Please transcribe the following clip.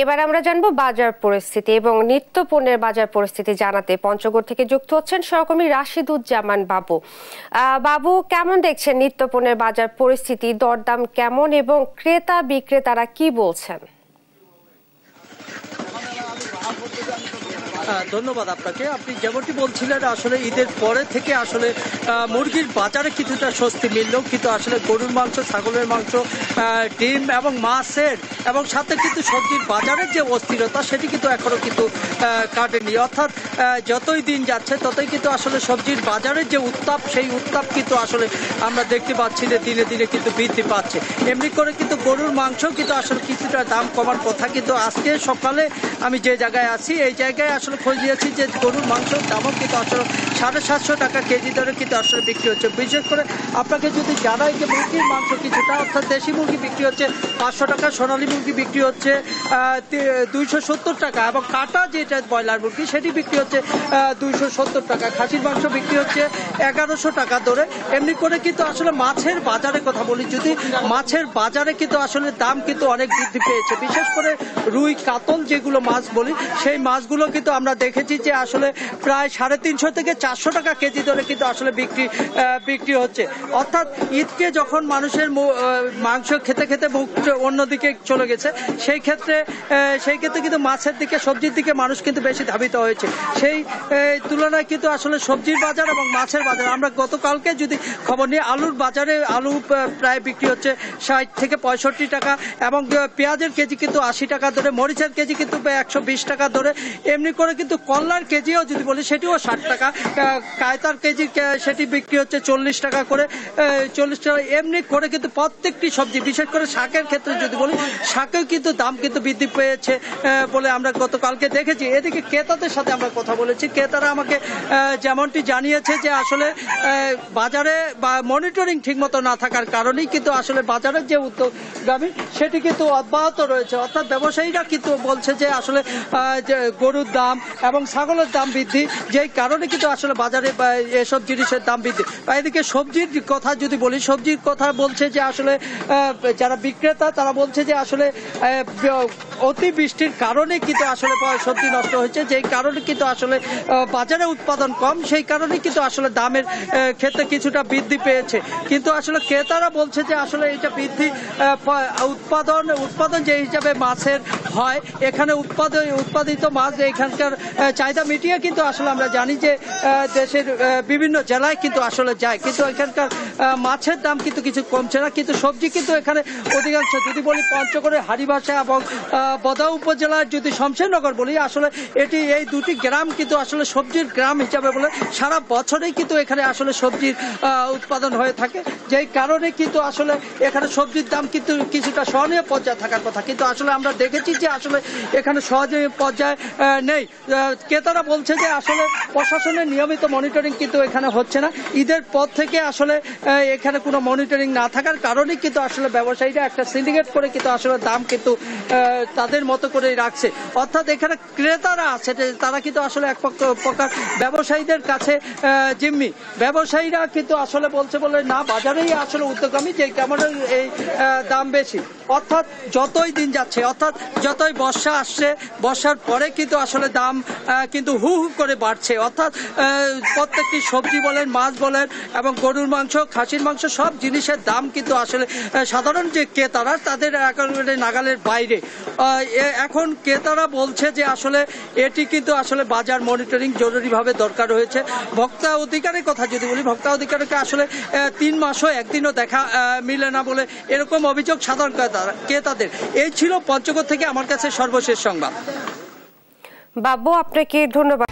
এবার আমরা জানবো বাজার পরিস্থিতি এবং নিত্য পণ্যের বাজার পরিস্থিতি জানাতে পঞ্চগড় থেকে যুক্ত হচ্ছেন সহকর্মী রাশিদুজ্জামান বাবু। বাবু, কেমন দেখছেন নিত্য পণ্যের বাজার পরিস্থিতি, দরদাম কেমন এবং ক্রেতা বিক্রেতারা কি বলছেন? ধন্যবাদ আপনাকে। আপনি যেমনটি বলছিলেন, আসলে ঈদের পরে থেকে আসলে মুরগির বাজারে কিছুটা স্বস্তি মিলল, কিন্তু আসলে গরুর মাংস, ছাগলের মাংস, ডিম এবং মাছের এবং সাথে কিন্তু সবজির বাজারের যে অস্থিরতা সেটি কিন্তু এখনো কিন্তু কাটেনি। অর্থাৎ যতই দিন যাচ্ছে ততই কিন্তু আসলে সবজির বাজারের যে উত্তাপ, সেই উত্তাপ কিন্তু আসলে আমরা দেখতে পাচ্ছি যে দিনে দিনে কিন্তু বৃদ্ধি পাচ্ছে। এমনি করে কিন্তু গরুর মাংস কিন্তু আসলে কিছুটা দাম কমার কথা, কিন্তু আজকে সকালে আমি যে জায়গায় আছি এই জায়গায় আসলে খোঁজ নিয়েছি যে গরুর মাংসের দামও কিন্তু আসলে 750 টাকা কেজি দরে কিন্তু আসলে বিক্রি হচ্ছে। বিশেষ করে আপনাকে যদি জানাই যে মুরগির মাংস কিছুটা, অর্থাৎ দেশি মুরগি বিক্রি হচ্ছে 500 টাকা, সোনালী মুরগি বিক্রি হচ্ছে 270 টাকা এবং কাটা যেটা ব্রয়লার মুরগি সেটি বিক্রি হচ্ছে 270 টাকা, খাসির মাংস বিক্রি হচ্ছে 1100 টাকা দরে। এমনি করে কিন্তু আসলে মাছের বাজারে কথা বলি, যদি মাছের বাজারে কিন্তু আসলে দাম কিন্তু অনেক বৃদ্ধি পেয়েছে। বিশেষ করে রুই, কাতল যেগুলো মাছ বলি, সেই মাছগুলো কিন্তু আমরা দেখেছি যে আসলে প্রায় 350 থেকে 400 টাকা কেজি দরে কিন্তু আসলে বিক্রি হচ্ছে। অর্থাৎ ঈদকে যখন মানুষের মাংস খেতে খেতে মুখ অন্যদিকে চলে গেছে, সেই ক্ষেত্রে কিন্তু মাছের দিকে, সবজির দিকে মানুষ কিন্তু বেশি ধাবিত হয়েছে। সেই তুলনায় কিন্তু আসলে সবজির বাজার এবং মাছের বাজার, আমরা গতকালকে যদি খবর নিই, আলুর বাজারে আলু প্রায় বিক্রি হচ্ছে 60 থেকে 65 টাকা এবং পেঁয়াজের কেজি কিন্তু 80 টাকা ধরে, মরিচের কেজি কিন্তু 120 টাকা ধরে। এমনি করে কিন্তু কল্লার কেজিও যদি বলি সেটিও 60 টাকা, কায়তার কেজি সেটি বিক্রি হচ্ছে 40 টাকা করে, 40 টাকা। এমনি করে কিন্তু প্রত্যেকটি সবজি, বিশেষ করে শাকের ক্ষেত্রে যদি বলি, শাকেও কিন্তু দাম কিন্তু বৃদ্ধি পেয়েছে বলে আমরা গতকালকে দেখেছি। এদিকে ক্রেতাদের সাথে আমরা কথা বলেছি, ক্রেতারা আমাকে যেমনটি জানিয়েছে যে আসলে বাজারে বা মনিটরিং ঠিকমতো না থাকার কারণেই কিন্তু আসলে বাজারের যে উদ্যোগগামী সেটি কিন্তু অব্যাহত রয়েছে। অর্থাৎ ব্যবসায়ীরা কিন্তু বলছে যে আসলে গরুর দাম এবং ছাগলের দাম বৃদ্ধি, যেই কারণে কিন্তু আসলে বাজারে এসব জিনিসের দাম বৃদ্ধি। এদিকে সবজির কথা যদি বলি, সবজির কথা বলছে যে আসলে যারা বিক্রেতা তারা বলছে যে আসলে অতি বৃষ্টির কারণে কিন্তু আসলে সবজি নষ্ট হয়েছে, যেই কারণে কিন্তু আসলে বাজারে উৎপাদন কম, সেই কারণে কিন্তু আসলে দামের ক্ষেত্রে কিছুটা বৃদ্ধি পেয়েছে। কিন্তু আসলে ক্রেতারা বলছে যে আসলে এটা বৃদ্ধি উৎপাদন যে হিসাবে মাছের হয়, এখানে উৎপাদিত মাছ এখানকার চাহিদা মিটিয়ে কিন্তু আসলে আমরা জানি যে দেশের বিভিন্ন জেলায় কিন্তু আসলে যায়, কিন্তু এখানকার মাছের দাম কিন্তু কিছু কমছে না। কিন্তু সবজি কিন্তু এখানে অধিকাংশ, যদি বলি পঞ্চগড়ের হাড়িবাসা এবং বদা উপজেলার যদি শমশেরনগর বলি, আসলে এই দুটি গ্রাম কিন্তু আসলে সবজির গ্রাম হিসাবে বলে সারা বছরেই কিন্তু এখানে আসলে সবজির উৎপাদন হয়ে থাকে, যেই কারণে কিন্তু আসলে এখানে সবজির দাম কিন্তু কিছুটা সহনীয় পর্যায়ে থাকার কথা, কিন্তু আসলে আমরা দেখেছি যে আসলে এখানে সহজে পর্যায়ে নেই। ক্রেতারা বলছে যে আসলে প্রশাসনের নিয়মিত মনিটরিং কিন্তু এখানে হচ্ছে না। ঈদের পর থেকে আসলে এখানে কোনো মনিটরিং না থাকার কারণে কিন্তু আসলে ব্যবসায়ীরা একটা সিন্ডিকেট করে কিন্তু আসলে দাম কিন্তু তাদের মতো করে রাখছে। অর্থাৎ এখানে ক্রেতারা আছে তারা কিন্তু আসলে এক প্রকার ব্যবসায়ীদের কাছে জিম্মি। ব্যবসায়ীরা কিন্তু আসলে বলছে বলে না, বাজারেই আসলে উদ্যোগগামী, যে কেমন এই দাম বেশি। অর্থাৎ যতই দিন যাচ্ছে, অর্থাৎ যতই বর্ষা আসছে, বর্ষার পরে কিন্তু আসলে দাম কিন্তু হু হু করে বাড়ছে। অর্থাৎ প্রত্যেকটি সবজি বলেন, মাছ বলেন এবং গরুর মাংস, খাসির মাংস, সব জিনিসের দাম কিন্তু আসলে সাধারণ যে ক্রেতারা তাদের একেবারে নাগালের বাইরে। এখন ক্রেতারা বলছে যে আসলে এটি কিন্তু আসলে বাজার মনিটরিং জরুরিভাবে দরকার হয়েছে। ভোক্তা অধিকারের কথা যদি বলি, ভোক্তা অধিকারকে আসলে 3 মাসও একদিনও দেখা মিলে না বলে এরকম অভিযোগ সাধারণ ক্রেতাদের। এই ছিল পঞ্চগড় থেকে আমার কাছে সর্বশেষ সংবাদ। বাবু, আপনাকে ধন্যবাদ।